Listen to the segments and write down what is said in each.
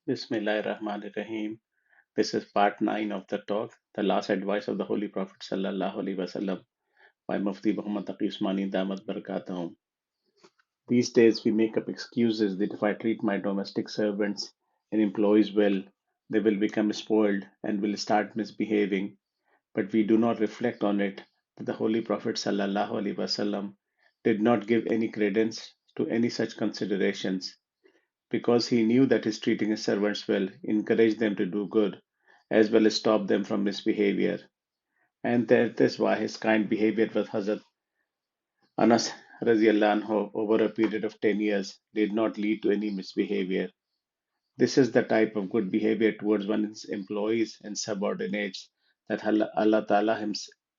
Bismillahirrahmanirrahim. This is part 9 of the talk, The Last Advice of the Holy Prophet Sallallahu Alaihi Wasallam by Mufti Muhammad Taqi Usmani Damat Barakatahum. These days we make up excuses that if I treat my domestic servants and employees well, they will become spoiled and will start misbehaving. But we do not reflect on it that the Holy Prophet Sallallahu Alaihi Wasallam did not give any credence to any such considerations because he knew that his treating his servants well encouraged them to do good, as well as stop them from misbehavior. And that is why his kind behavior with Hazrat Anas radiallahu anhu over a period of 10 years did not lead to any misbehavior. This is the type of good behavior towards one's employees and subordinates that Allah Ta'ala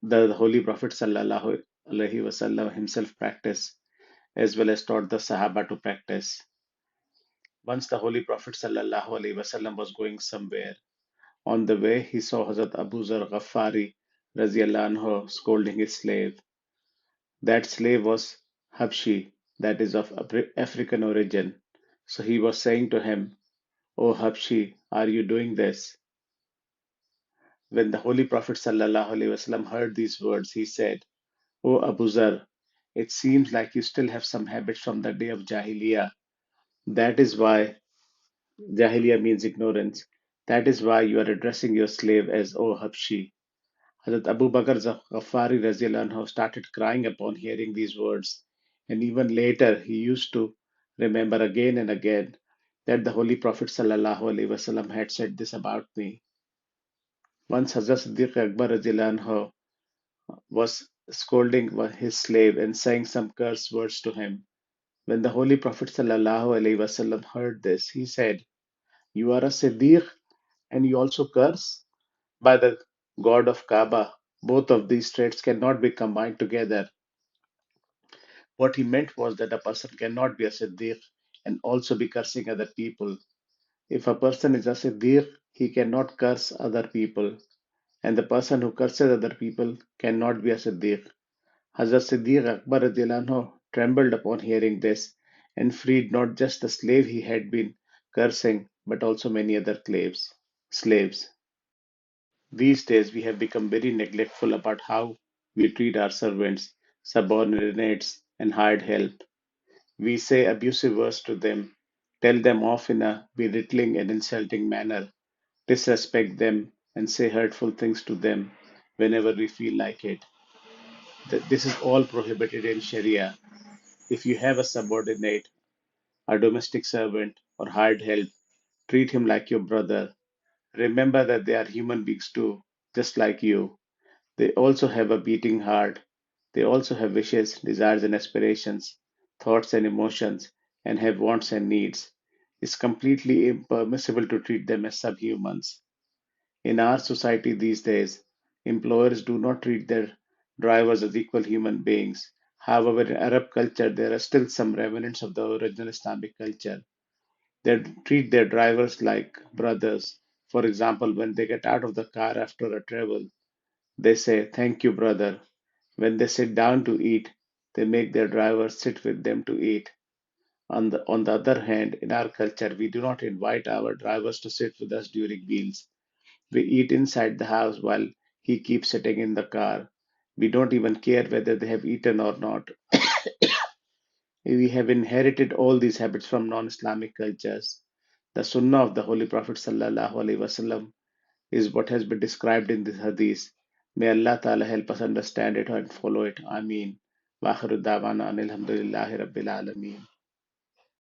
the Holy Prophet Sallallahu Alaihi Wasallam himself practiced, as well as taught the Sahaba to practice. Once the Holy Prophet Sallallahu Alaihi Wasallam was going somewhere. On the way, he saw Hazrat Abu Zar Ghaffari radiallahu anhu scolding his slave. That slave was Habshi, that is of African origin. So he was saying to him, O Habshi, are you doing this? When the Holy Prophet ﷺ heard these words, he said, O Abu Zar, it seems like you still have some habits from the day of Jahiliyah. That is why Jahiliyah means ignorance. That is why you are addressing your slave as O Habshi. Hazrat Abu Bakr Ghaffari radiallahu anhu started crying upon hearing these words, and even later he used to remember again and again that the Holy Prophet sallallahu alaihi wasallam had said this about me. Once Hazrat Siddiq Akbar radiallahu anhu was scolding his slave and saying some curse words to him. When the Holy Prophet sallallahu alaihi wasallam heard this, he said, "You are a Siddiq and you also curse? By the God of Kaaba, both of these traits cannot be combined together." What he meant was that a person cannot be a Siddiq and also be cursing other people. If a person is a Siddiq, he cannot curse other people, and the person who curses other people cannot be a Siddiq. Hazrat Siddiq Akbar radiallahu anhu trembled upon hearing this and freed not just the slave he had been cursing, but also many other slaves. These days, we have become very neglectful about how we treat our servants, subordinates, and hired help. We say abusive words to them, tell them off in a belittling and insulting manner, disrespect them, and say hurtful things to them whenever we feel like it. This is all prohibited in Sharia. If you have a subordinate, a domestic servant, or hired help, treat him like your brother. Remember that they are human beings too, just like you. They also have a beating heart. They also have wishes, desires, and aspirations, thoughts and emotions, and have wants and needs. It's completely impermissible to treat them as subhumans. In our society these days, employers do not treat their drivers as equal human beings. However, in Arab culture, there are still some remnants of the original Islamic culture. They treat their drivers like brothers. For example, when they get out of the car after a travel, they say, "Thank you, brother." When they sit down to eat, they make their drivers sit with them to eat. On the other hand, in our culture, we do not invite our drivers to sit with us during meals. We eat inside the house while he keeps sitting in the car. We don't even care whether they have eaten or not. We have inherited all these habits from non-Islamic cultures. The Sunnah of the Holy Prophet sallallahu alaihi wasallam is what has been described in this hadith. May Allah Ta'ala help us understand it and follow it. Ameen. Wa akhiru da'wana anil hamdulillahi rabbil alameen.